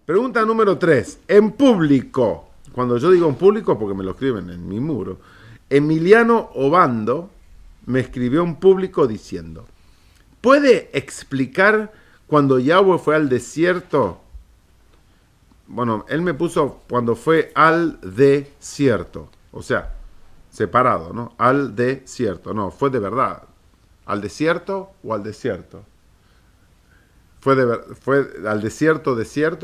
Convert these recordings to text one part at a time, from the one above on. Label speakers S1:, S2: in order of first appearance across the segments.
S1: Pregunta número 3. En público, cuando yo digo en público, porque me lo escriben en mi muro, Emiliano Obando me escribió en público diciendo: ¿puede explicar cuando Yahweh fue al desierto? Bueno, él me puso cuando fue al desierto, o sea, separado, ¿no? Al desierto, no, fue de verdad. ¿Al desierto o al desierto? ¿Fue al desierto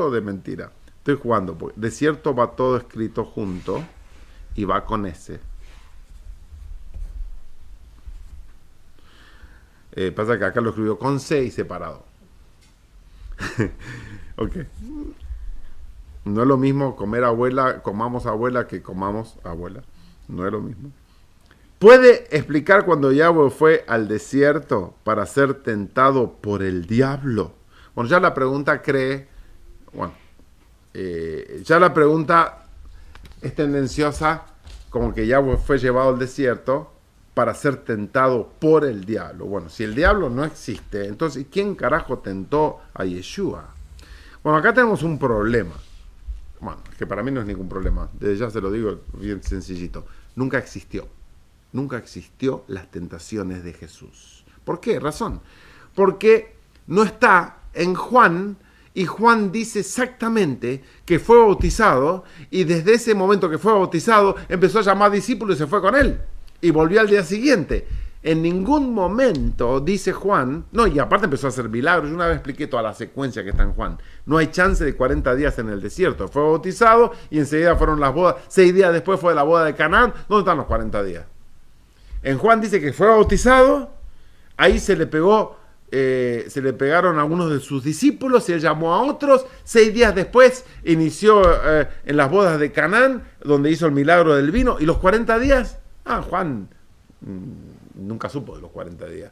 S1: o de mentira? Estoy jugando, porque desierto va todo escrito junto y va con S. Pasa que acá lo escribió con C y separado. Ok. No es lo mismo comamos abuela que comamos abuela. No es lo mismo. ¿Puede explicar cuando Yahweh fue al desierto para ser tentado por el diablo? Bueno, ya la pregunta ya la pregunta es tendenciosa, como que Yahweh fue llevado al desierto para ser tentado por el diablo. Bueno, si el diablo no existe, entonces ¿quién carajo tentó a Yeshua? Bueno, acá tenemos un problema. Bueno, que para mí no es ningún problema. Desde ya se lo digo bien sencillito. Nunca existió las tentaciones de Jesús. ¿Por qué razón? Porque no está en Juan, y Juan dice exactamente que fue bautizado, y desde ese momento que fue bautizado empezó a llamar discípulos y se fue con él. Y volvió al día siguiente. En ningún momento, dice Juan, no, y aparte empezó a hacer milagros. Yo una vez expliqué toda la secuencia que está en Juan. No hay chance de 40 días en el desierto. Fue bautizado y enseguida fueron las bodas. 6 días después fue la boda de Canaán. ¿Dónde están los 40 días? En Juan dice que fue bautizado, ahí se le pegaron a algunos de sus discípulos y él llamó a otros. 6 días después inició en las bodas de Canaán, donde hizo el milagro del vino. ¿Y los 40 días? Juan nunca supo de los 40 días,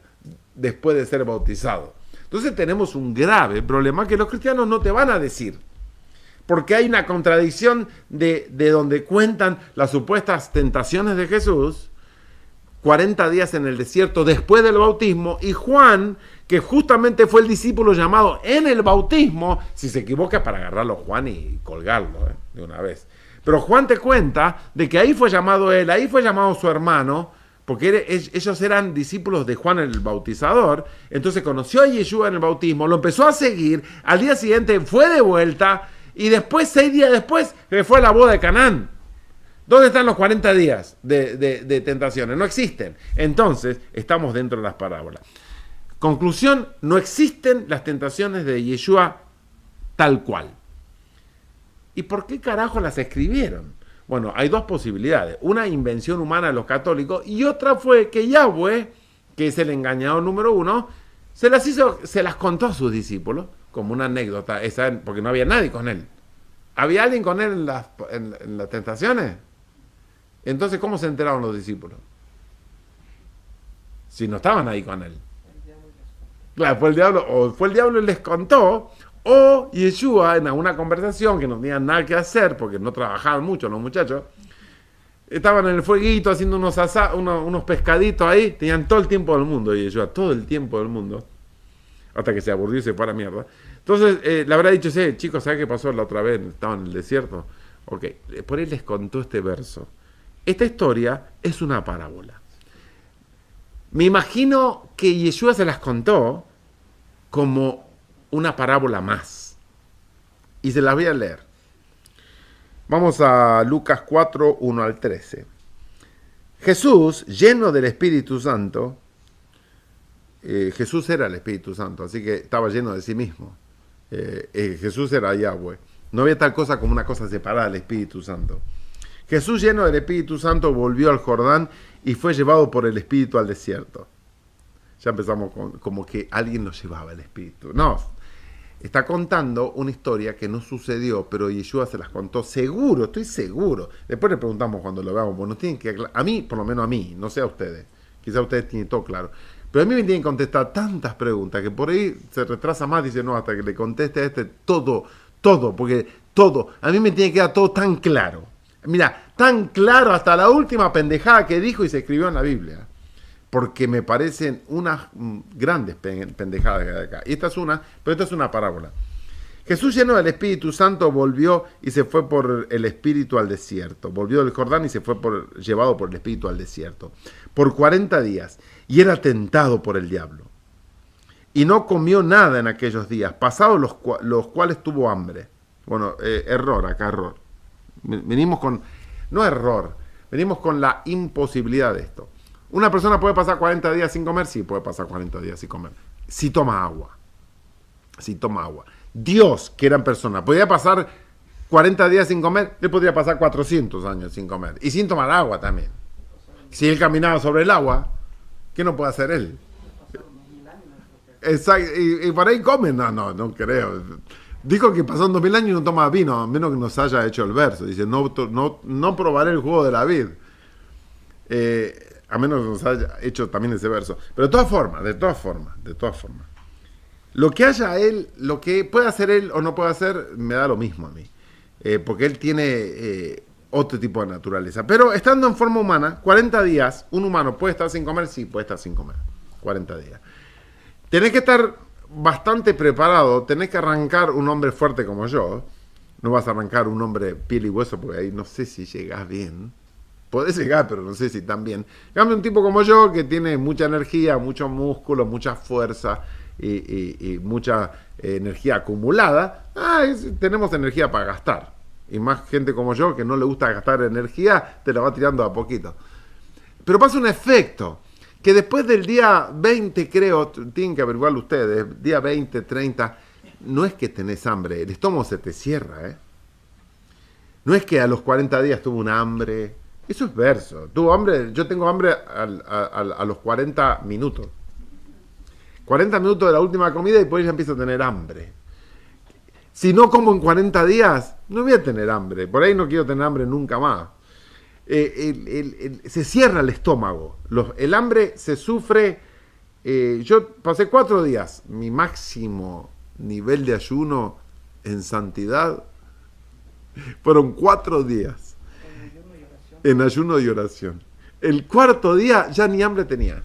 S1: después de ser bautizado. Entonces tenemos un grave problema que los cristianos no te van a decir. Porque hay una contradicción de donde cuentan las supuestas tentaciones de Jesús, 40 días en el desierto después del bautismo, y Juan, que justamente fue el discípulo llamado en el bautismo, si se equivoca para agarrarlo Juan y colgarlo de una vez. Pero Juan te cuenta de que ahí fue llamado él, ahí fue llamado su hermano, porque ellos eran discípulos de Juan el Bautizador. Entonces conoció a Yeshua en el bautismo, lo empezó a seguir, al día siguiente fue de vuelta, y después, 6 días después, fue a la boda de Canaán. ¿Dónde están los 40 días de tentaciones? No existen. Entonces, estamos dentro de las parábolas. Conclusión, no existen las tentaciones de Yeshua tal cual. ¿Y por qué carajo las escribieron? Bueno, hay 2 posibilidades. Una, invención humana de los católicos, y otra fue que Yahweh, que es el engañador número 1, se las contó a sus discípulos, como una anécdota, porque no había nadie con él. ¿Había alguien con él en las tentaciones? Entonces, ¿cómo se enteraron los discípulos? Si no estaban ahí con él. Claro, fue el diablo y les contó, o Yeshua, en alguna conversación que no tenían nada que hacer, porque no trabajaban mucho los muchachos, estaban en el fueguito haciendo unos pescaditos ahí, tenían todo el tiempo del mundo, Yeshua, todo el tiempo del mundo, hasta que se aburrió y se fue a la mierda. Entonces, le habrá dicho, chicos, ¿sabes qué pasó la otra vez? Estaban en el desierto. Ok, por ahí les contó este verso. Esta historia es una parábola. Me imagino que Yeshua se las contó como una parábola más. Y se las voy a leer. Vamos a Lucas 4, 1 al 13. Jesús, lleno del Espíritu Santo, Jesús era el Espíritu Santo, así que estaba lleno de sí mismo. Jesús era Yahweh. No había tal cosa como una cosa separada del Espíritu Santo. Jesús, lleno del Espíritu Santo, volvió al Jordán y fue llevado por el Espíritu al desierto. Ya empezamos como que alguien nos llevaba el Espíritu. No, está contando una historia que no sucedió, pero Yeshua se las contó seguro, estoy seguro. Después le preguntamos cuando lo veamos, bueno, tienen que a mí, por lo menos a mí, no sé a ustedes. Quizá ustedes tienen todo claro. Pero a mí me tienen que contestar tantas preguntas que por ahí se retrasa más, dice, no, hasta que le conteste a todo, porque todo, a mí me tiene que quedar todo tan claro. Mira, tan claro hasta la última pendejada que dijo y se escribió en la Biblia. Porque me parecen unas grandes pendejadas que hay acá. Y esta es una, pero esta es una parábola. Jesús, lleno del Espíritu Santo, volvió y se fue por el Espíritu al desierto. Volvió del Jordán y se fue llevado por el Espíritu al desierto. Por 40 días. Y era tentado por el diablo. Y no comió nada en aquellos días, pasados los cuales tuvo hambre. Bueno, error. Venimos con, no error, venimos con la imposibilidad de esto. ¿Una persona puede pasar 40 días sin comer? Sí, puede pasar 40 días sin comer. Si toma agua. Si toma agua. Dios, que era en persona, podía pasar 40 días sin comer, él podría pasar 400 años sin comer. Y sin tomar agua también. Si él caminaba sobre el agua, ¿qué no puede hacer él? Exacto. Y por ahí comen. No creo. Dijo que pasaron 2000 años y no toma vino, a menos que nos haya hecho el verso. Dice, no probaré el jugo de la vid. A menos que nos haya hecho también ese verso. Pero de todas formas. Lo que haya él, lo que pueda hacer él o no pueda hacer, me da lo mismo a mí. Porque él tiene otro tipo de naturaleza. Pero estando en forma humana, 40 días, un humano puede estar sin comer, sí, puede estar sin comer. 40 días. Tenés que estar bastante preparado, tenés que arrancar un hombre fuerte como yo. No vas a arrancar un hombre piel y hueso, porque ahí no sé si llegás bien. Podés llegar, pero no sé si tan bien. En cambio, un tipo como yo, que tiene mucha energía, mucho músculo, mucha fuerza y mucha energía acumulada, tenemos energía para gastar. Y más gente como yo, que no le gusta gastar energía, te la va tirando a poquito. Pero pasa un efecto, que después del día 20, creo, tienen que averiguarlo ustedes, día 20, 30, no es que tenés hambre, el estómago se te cierra, ¿eh? No es que a los 40 días tuvo un hambre, eso es verso. Tuvo hambre, yo tengo hambre a los 40 minutos. 40 minutos de la última comida y después ya empiezo a tener hambre. Si no como en 40 días, no voy a tener hambre. Por ahí no quiero tener hambre nunca más. Se cierra el estómago. El hambre se sufre. Yo pasé 4 días. Mi máximo nivel de ayuno en santidad fueron 4 días. En ayuno y oración. El cuarto día ya ni hambre tenía.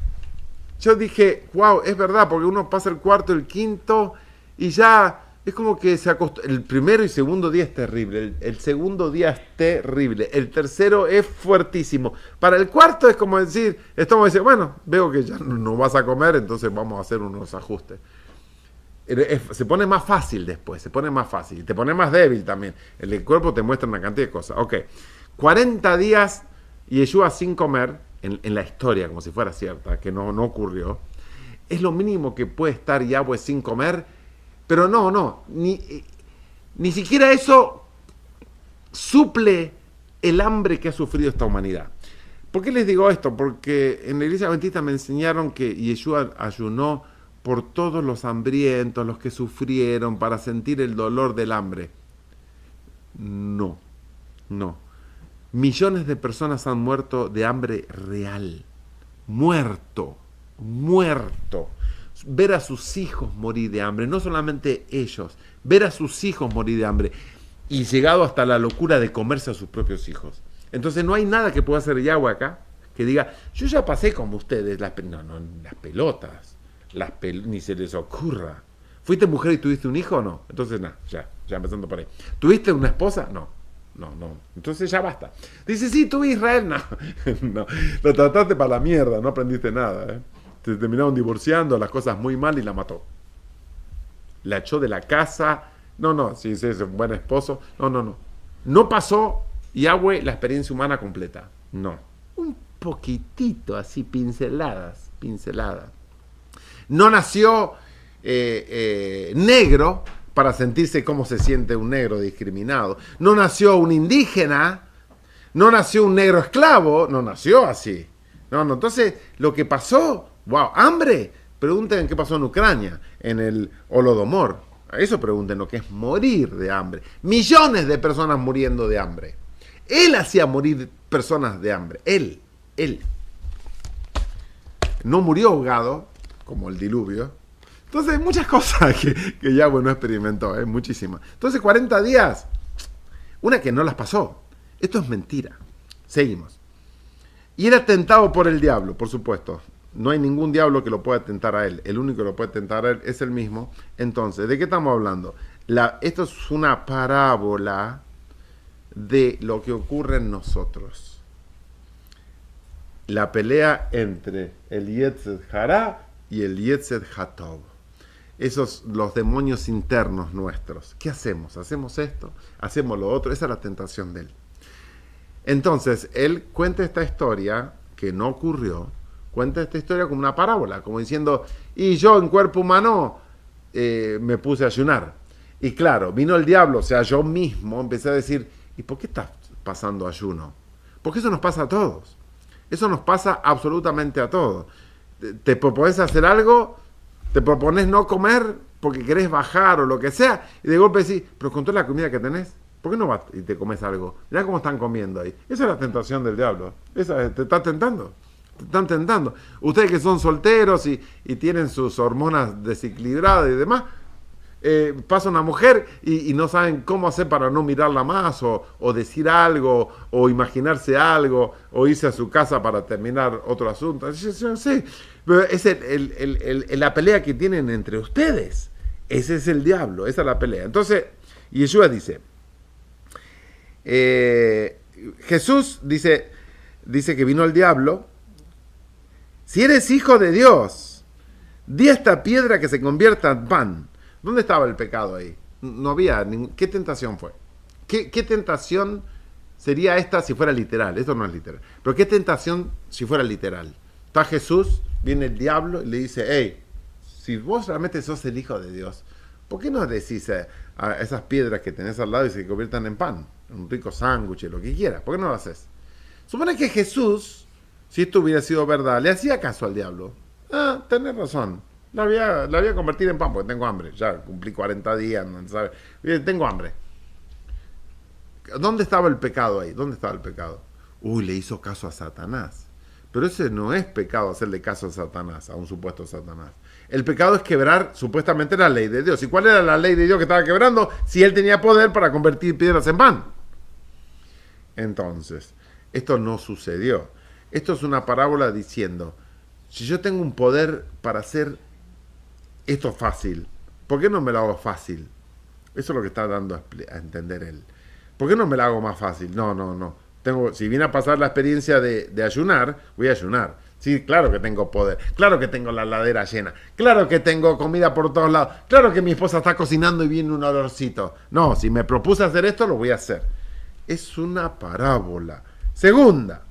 S1: Yo dije, wow, es verdad, porque uno pasa el cuarto, el quinto, y ya es como que se acostumbra. El primero y segundo día es terrible, el segundo día es terrible, el tercero es fuertísimo. Para el cuarto es como decir, estamos diciendo, bueno, veo que ya no vas a comer, entonces vamos a hacer unos ajustes. Se pone más fácil después, se pone más fácil, te pone más débil también. El cuerpo te muestra una cantidad de cosas. Ok, 40 días Yeshua sin comer, en la historia, como si fuera cierta, que no ocurrió, es lo mínimo que puede estar Yahweh sin comer, pero ni siquiera eso suple el hambre que ha sufrido esta humanidad. ¿Por qué les digo esto? Porque en la iglesia adventista me enseñaron que Yeshua ayunó por todos los hambrientos, los que sufrieron, para sentir el dolor del hambre. No. Millones de personas han muerto de hambre real. Muerto. Ver a sus hijos morir de hambre, no solamente ellos, ver a sus hijos morir de hambre y llegado hasta la locura de comerse a sus propios hijos. Entonces no hay nada que pueda hacer Yahweh acá que diga, yo ya pasé como ustedes, las pelotas, ni se les ocurra. ¿Fuiste mujer y tuviste un hijo o no? Entonces ya empezando por ahí. ¿Tuviste una esposa? No. Entonces ya basta. Dice, sí, tuve Israel. No. Lo trataste para la mierda, no aprendiste nada. Te terminaron divorciando, las cosas muy mal y la mató. La echó de la casa. Sí, es un buen esposo. No. No pasó Yahweh la experiencia humana completa. No. Un poquitito así, pinceladas. No nació negro para sentirse cómo se siente un negro discriminado. No nació un indígena, no nació un negro esclavo, no nació así. Entonces, lo que pasó, hambre. Pregunten qué pasó en Ucrania, en el Holodomor. Eso pregunten lo que es morir de hambre. Millones de personas muriendo de hambre. Él hacía morir personas de hambre. Él. No murió ahogado, como el diluvio. Entonces, muchas cosas que Yahweh no experimentó, muchísimas. Entonces, 40 días, una que no las pasó. Esto es mentira. Seguimos. Y era tentado por el diablo, por supuesto. No hay ningún diablo que lo pueda tentar a él. El único que lo puede tentar a él es el mismo. Entonces, ¿de qué estamos hablando? Esto es una parábola de lo que ocurre en nosotros. La pelea entre el Yetzer Hará y el Yetzer Hatov. Esos, los demonios internos nuestros. ¿Qué hacemos? ¿Hacemos esto? ¿Hacemos lo otro? Esa es la tentación de él. Entonces, él cuenta esta historia, que no ocurrió, cuenta esta historia como una parábola, como diciendo, y yo en cuerpo humano me puse a ayunar. Y claro, vino el diablo, o sea, yo mismo empecé a decir, ¿y por qué estás pasando ayuno? Porque eso nos pasa a todos. Eso nos pasa absolutamente a todos. Te propones hacer algo, te propones no comer porque querés bajar o lo que sea, y de golpe decís, pero con toda la comida que tenés, ¿por qué no vas y te comes algo? Mirá cómo están comiendo ahí. Esa es la tentación del diablo. Te está tentando. Te están tentando. Ustedes que son solteros y tienen sus hormonas desequilibradas y demás, pasa una mujer y no saben cómo hacer para no mirarla más o decir algo o imaginarse algo o irse a su casa para terminar otro asunto. Yo sé, pero es la pelea que tienen entre ustedes. Ese es el diablo, esa es la pelea. Entonces, Yeshua dice, Jesús dice que vino el diablo. Si eres hijo de Dios, di a esta piedra que se convierta en pan. ¿Dónde estaba el pecado ahí? No había ¿Qué tentación fue? ¿Qué tentación sería esta si fuera literal? Esto no es literal. Pero ¿qué tentación si fuera literal? Está Jesús, viene el diablo y le dice, hey, si vos realmente sos el hijo de Dios, ¿por qué no decís a esas piedras que tenés al lado y se conviertan en pan? Un rico sándwich, lo que quieras. ¿Por qué no lo haces? Supone que Jesús, si esto hubiera sido verdad, le hacía caso al diablo. Ah, tenés razón. La voy a convertir en pan porque tengo hambre. Ya cumplí 40 días, ¿sabes? Tengo hambre. ¿Dónde estaba el pecado ahí? ¿Dónde estaba el pecado? Uy, le hizo caso a Satanás. Pero ese no es pecado hacerle caso a Satanás, a un supuesto Satanás. El pecado es quebrar supuestamente la ley de Dios. ¿Y cuál era la ley de Dios que estaba quebrando? Si él tenía poder para convertir piedras en pan. Entonces, esto no sucedió. Esto es una parábola diciendo, si yo tengo un poder para hacer esto fácil, ¿por qué no me lo hago fácil? Eso es lo que está dando a entender él. ¿Por qué no me lo hago más fácil? No. Si viene a pasar la experiencia de ayunar, voy a ayunar. Sí, claro que tengo poder. Claro que tengo la heladera llena. Claro que tengo comida por todos lados. Claro que mi esposa está cocinando y viene un olorcito. No, si me propuse hacer esto, lo voy a hacer. Es una parábola. Segunda.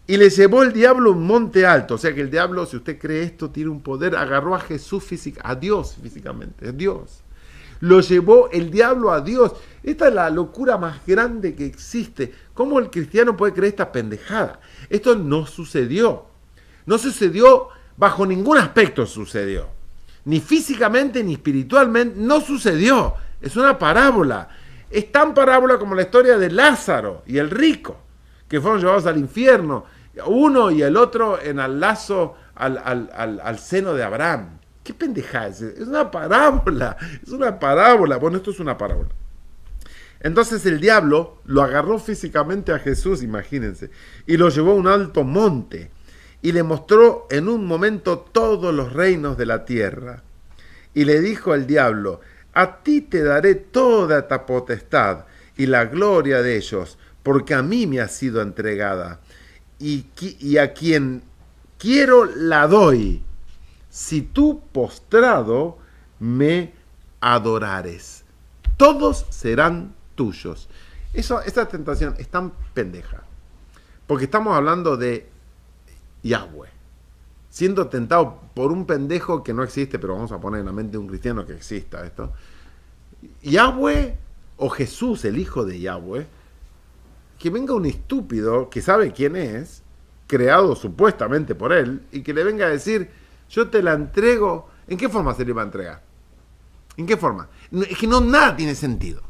S1: Y le llevó el diablo a un monte alto. O sea que el diablo, si usted cree esto, tiene un poder. Agarró a Jesús a Dios físicamente. Es Dios. Lo llevó el diablo a Dios. Esta es la locura más grande que existe. ¿Cómo el cristiano puede creer esta pendejada? Esto no sucedió. No sucedió bajo ningún aspecto sucedió. Ni físicamente ni espiritualmente. No sucedió. Es una parábola. Es tan parábola como la historia de Lázaro y el rico, que fueron llevados al infierno, uno y el otro en el lazo al seno de Abraham. ¿Qué pendejada es? Es una parábola, es una parábola. Bueno, esto es una parábola. Entonces el diablo lo agarró físicamente a Jesús, imagínense, y lo llevó a un alto monte, y le mostró en un momento todos los reinos de la tierra. Y le dijo al diablo, a ti te daré toda esta potestad y la gloria de ellos, porque a mí me ha sido entregada, y a quien quiero la doy, si tú postrado me adorares. Todos serán tuyos. Esta tentación es tan pendeja, porque estamos hablando de Yahweh, siendo tentado por un pendejo que no existe, pero vamos a poner en la mente de un cristiano que exista esto. Yahweh o Jesús, el hijo de Yahweh, que venga un estúpido que sabe quién es, creado supuestamente por él, y que le venga a decir, yo te la entrego. ¿En qué forma se le va a entregar? ¿En qué forma? Es que nada tiene sentido.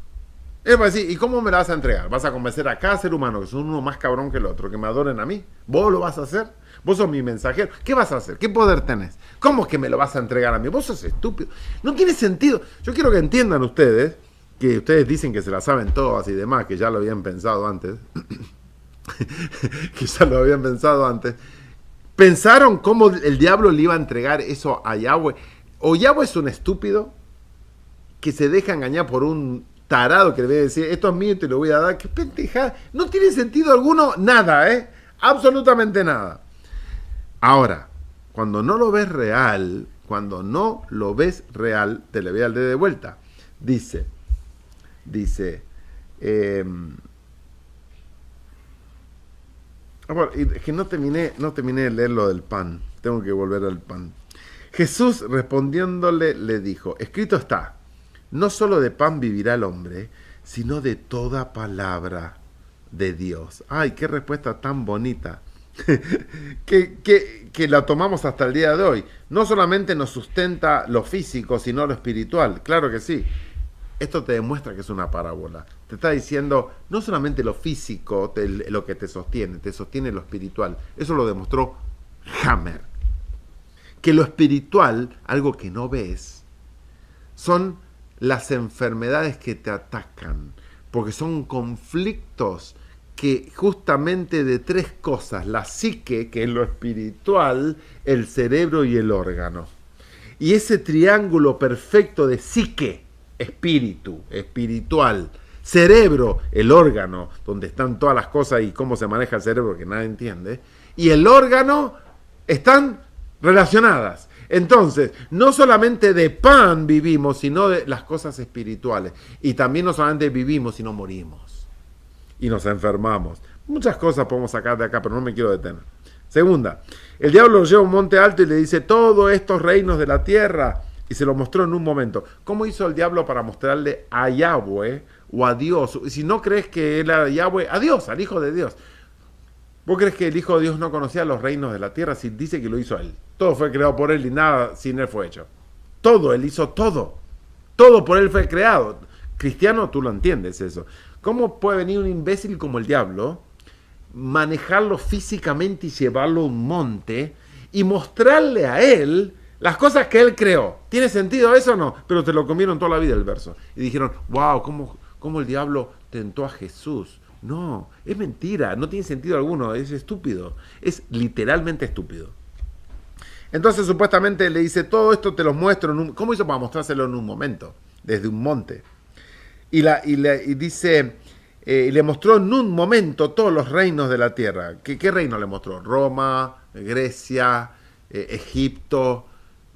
S1: Él va a decir, ¿y cómo me la vas a entregar? ¿Vas a convencer a cada ser humano, que son uno más cabrón que el otro, que me adoren a mí? ¿Vos lo vas a hacer? ¿Vos sos mi mensajero? ¿Qué vas a hacer? ¿Qué poder tenés? ¿Cómo es que me lo vas a entregar a mí? Vos sos estúpido. No tiene sentido. Yo quiero que entiendan ustedes, que ustedes dicen que se la saben todas y demás, que ya lo habían pensado antes. Que ya lo habían pensado antes. ¿Pensaron cómo el diablo le iba a entregar eso a Yahweh? ¿O Yahweh es un estúpido que se deja engañar por un tarado que le debe decir, esto es mío y te lo voy a dar. ¡Qué pendejada! No tiene sentido alguno, nada, absolutamente nada. Ahora, cuando no lo ves real, te le ve al dedo de vuelta. Dice, es que no terminé de leer lo del pan. Tengo que volver al pan. Jesús respondiéndole le dijo, escrito está, no solo de pan vivirá el hombre, sino de toda palabra de Dios. ¡Ay, qué respuesta tan bonita! que la tomamos hasta el día de hoy. No solamente nos sustenta lo físico, sino lo espiritual. Claro que sí. Esto te demuestra que es una parábola. Te está diciendo, no solamente lo físico lo que te sostiene lo espiritual. Eso lo demostró Hammer. Que lo espiritual, algo que no ves, son las enfermedades que te atacan. Porque son conflictos que justamente de tres cosas, la psique, que es lo espiritual, el cerebro y el órgano. Y ese triángulo perfecto de psique, espíritu, espiritual, cerebro, el órgano, donde están todas las cosas y cómo se maneja el cerebro, que nadie entiende, y el órgano están relacionadas. Entonces, no solamente de pan vivimos, sino de las cosas espirituales. Y también no solamente vivimos, sino morimos. Y nos enfermamos. Muchas cosas podemos sacar de acá, pero no me quiero detener. Segunda, el diablo lo lleva a un monte alto y le dice, todos estos reinos de la tierra, y se lo mostró en un momento. ¿Cómo hizo el diablo para mostrarle a Yahweh o a Dios? Si no crees que él era Yahweh, a Dios, al Hijo de Dios. ¿Vos crees que el Hijo de Dios no conocía los reinos de la tierra? Si dice que lo hizo él. Todo fue creado por él y nada sin él fue hecho. Todo, él hizo todo. Todo por él fue creado. Cristiano, tú lo entiendes eso. ¿Cómo puede venir un imbécil como el diablo, manejarlo físicamente y llevarlo a un monte y mostrarle a él las cosas que él creó? ¿Tiene sentido eso o no? Pero te lo comieron toda la vida el verso. Y dijeron, wow, ¿cómo el diablo tentó a Jesús? No, es mentira, no tiene sentido alguno, es estúpido, es literalmente estúpido. Entonces supuestamente le dice, todo esto te lo muestro, ¿cómo hizo para mostrárselo en un momento? Desde un monte. Y dice, le mostró en un momento todos los reinos de la tierra. ¿Qué reino le mostró? Roma, Grecia, Egipto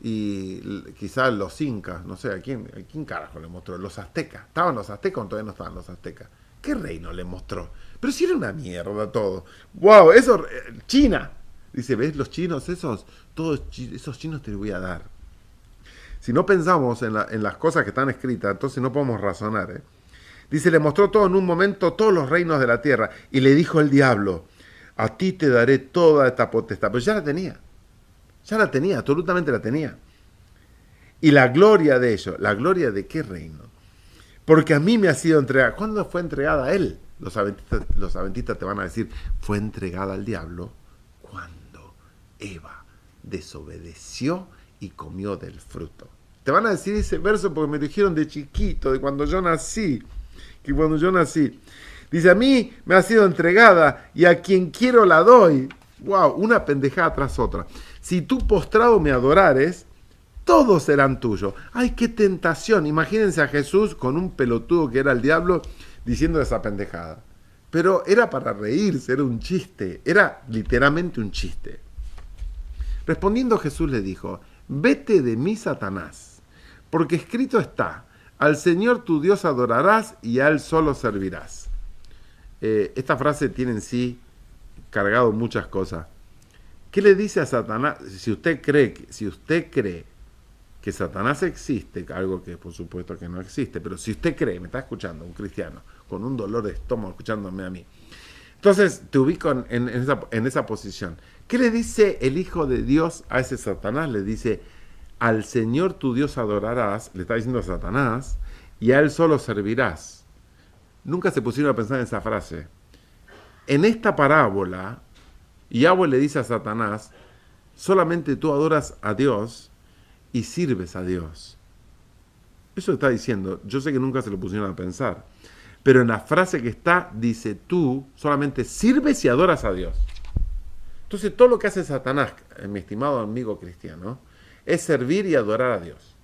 S1: y quizás los incas, no sé, ¿a quién carajo le mostró? Los aztecas. ¿Estaban los aztecas o todavía no estaban los aztecas? ¿Qué reino le mostró? Pero si era una mierda todo. ¡Wow! Eso, China. Dice, ¿ves los chinos esos? Todos esos chinos te los voy a dar. Si no pensamos en las cosas que están escritas, entonces no podemos razonar. Dice, le mostró todo en un momento, todos los reinos de la tierra. Y le dijo el diablo, a ti te daré toda esta potestad. Pero ya la tenía, absolutamente la tenía. Y la gloria de ellos, ¿la gloria de qué reino? Porque a mí me ha sido entregada. ¿Cuándo fue entregada a él? Los adventistas te van a decir, fue entregada al diablo cuando Eva desobedeció y comió del fruto. Te van a decir ese verso porque me lo dijeron de chiquito, de cuando yo nací. Dice, a mí me ha sido entregada y a quien quiero la doy. Wow, una pendejada tras otra. Si tú postrado me adorares, todos serán tuyos. ¡Ay, qué tentación! Imagínense a Jesús con un pelotudo que era el diablo diciendo esa pendejada. Pero era para reírse, era un chiste. Era literalmente un chiste. Respondiendo Jesús le dijo, vete de mí, Satanás, porque escrito está, al Señor tu Dios adorarás y a Él solo servirás. Esta frase tiene en sí cargado muchas cosas. ¿Qué le dice a Satanás? Si usted cree que Satanás existe, algo que por supuesto que no existe, pero si usted cree, me está escuchando un cristiano con un dolor de estómago escuchándome a mí, entonces te ubico en esa posición. ¿Qué le dice el Hijo de Dios a ese Satanás? Le dice, al Señor tu Dios adorarás, le está diciendo a Satanás, y a Él solo servirás. Nunca se pusieron a pensar en esa frase. En esta parábola, Yahweh le dice a Satanás, solamente tú adoras a Dios y sirves a Dios. Eso está diciendo, yo sé que nunca se lo pusieron a pensar, pero en la frase que está, dice, tú solamente sirves y adoras a Dios. Entonces todo lo que hace Satanás, mi estimado amigo cristiano, es servir y adorar a Dios.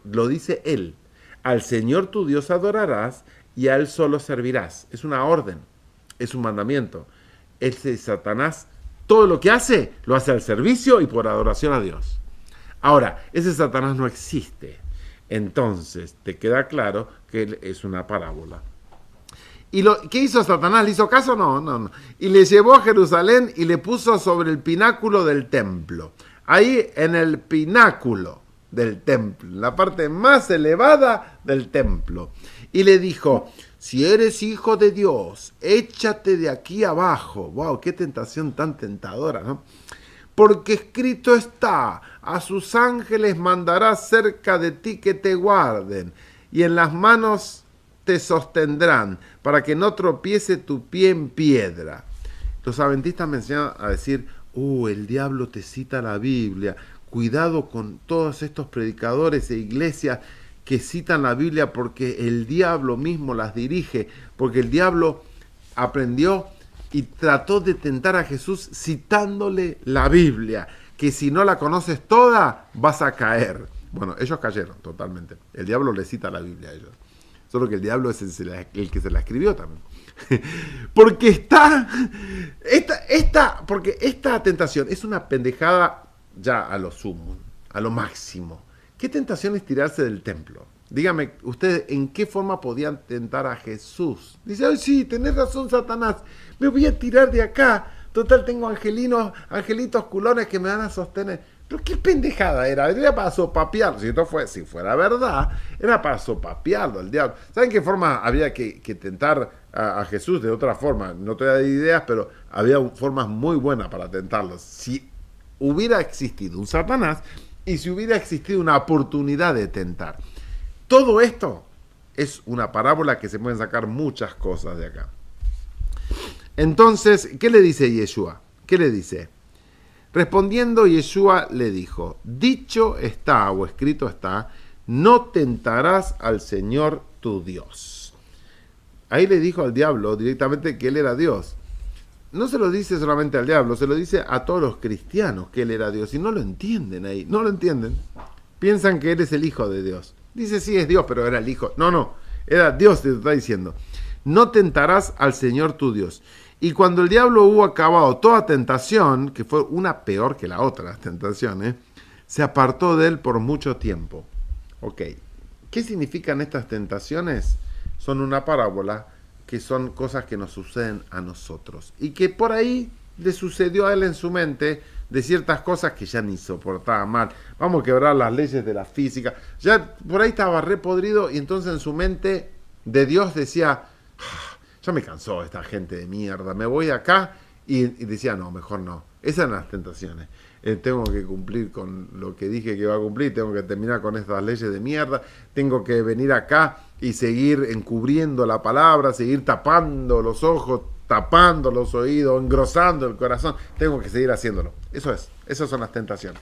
S1: Lo dice él. Al Señor tu Dios adorarás y a Él solo servirás. Es una orden, es un mandamiento. Ese Satanás, todo lo que hace, lo hace al servicio y por adoración a Dios. Ahora, ese Satanás no existe. Entonces, te queda claro que es una parábola. ¿Y qué hizo Satanás? ¿Le hizo caso? No. Y le llevó a Jerusalén y le puso sobre el pináculo del templo. Ahí en el pináculo del templo, la parte más elevada del templo. Y le dijo, si eres hijo de Dios, échate de aquí abajo. ¡Wow! ¡Qué tentación tan tentadora!, ¿no? Porque escrito está, a sus ángeles mandará cerca de ti que te guarden, y en las manos te sostendrán, para que no tropiece tu pie en piedra. Los adventistas me enseñan a decir, el diablo te cita la Biblia. Cuidado con todos estos predicadores e iglesias que citan la Biblia, porque el diablo mismo las dirige, porque el diablo aprendió y trató de tentar a Jesús citándole la Biblia, que si no la conoces toda, vas a caer. Bueno, ellos cayeron totalmente. El diablo le cita la Biblia a ellos. Solo que el diablo es el que se la escribió también. Porque porque esta tentación es una pendejada ya a lo sumo, a lo máximo. ¿Qué tentación es tirarse del templo? Dígame, ustedes, ¿en qué forma podían tentar a Jesús? Dice, ay, sí, tenés razón, Satanás, me voy a tirar de acá. Total, tengo angelitos culones que me van a sostener. Pero qué pendejada era para sopapearlo. Si fuera verdad, era para sopapearlo al diablo. ¿Saben qué forma había que tentar a Jesús? De otra forma, no te doy ideas, pero había formas muy buenas para tentarlo. Si hubiera existido un Satanás y si hubiera existido una oportunidad de tentar. Todo esto es una parábola que se pueden sacar muchas cosas de acá. Entonces, ¿qué le dice Yeshua? ¿Qué le dice? Respondiendo, Yeshua le dijo, dicho está o escrito está, no tentarás al Señor tu Dios. Ahí le dijo al diablo directamente que él era Dios. No se lo dice solamente al diablo, se lo dice a todos los cristianos que él era Dios. Y no lo entienden ahí, no lo entienden. Piensan que él es el hijo de Dios. Dice, sí, es Dios, pero era el hijo. No, era Dios, te está diciendo. No tentarás al Señor tu Dios. Y cuando el diablo hubo acabado toda tentación, que fue una peor que la otra, las tentaciones, se apartó de él por mucho tiempo. Ok, ¿qué significan estas tentaciones? Son una parábola, que son cosas que nos suceden a nosotros. Y que por ahí le sucedió a él en su mente de ciertas cosas que ya ni soportaba mal. Vamos a quebrar las leyes de la física. Ya por ahí estaba repodrido y entonces en su mente de Dios decía, ya me cansó esta gente de mierda, me voy acá, y decía, no, mejor no. Esas eran las tentaciones. Tengo que cumplir con lo que dije que iba a cumplir, tengo que terminar con estas leyes de mierda, tengo que venir acá y seguir encubriendo la palabra, seguir tapando los ojos, tapando los oídos, engrosando el corazón, tengo que seguir haciéndolo. Esas son las tentaciones.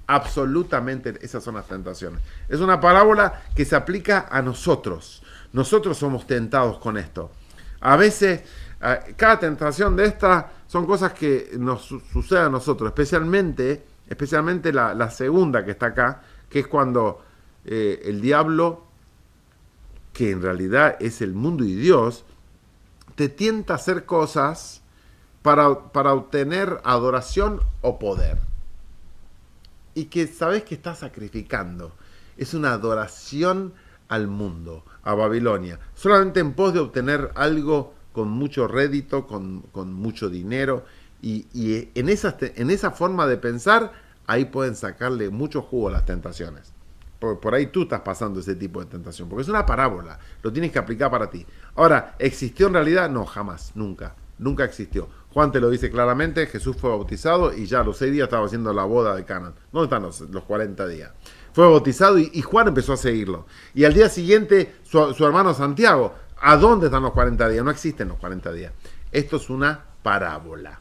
S1: Absolutamente esas son las tentaciones. Es una parábola que se aplica a nosotros. Nosotros somos tentados con esto. A veces, cada tentación de estas son cosas que nos suceden a nosotros, especialmente la segunda que está acá, que es cuando el diablo, que en realidad es el mundo y Dios, te tienta a hacer cosas para obtener adoración o poder. Y que sabes que estás sacrificando. Es una adoración al mundo, a Babilonia, solamente en pos de obtener algo con mucho rédito, con mucho dinero, y en esa forma de pensar, ahí pueden sacarle mucho jugo a las tentaciones. Por ahí tú estás pasando ese tipo de tentación, porque es una parábola, lo tienes que aplicar para ti. Ahora, ¿existió en realidad? No, jamás, nunca existió. Juan te lo dice claramente, Jesús fue bautizado y ya a los 6 días estaba haciendo la boda de Cana. ¿Dónde están los 40 días? Fue bautizado y Juan empezó a seguirlo. Y al día siguiente, su hermano Santiago, ¿a dónde están los 40 días? No existen los 40 días. Esto es una parábola.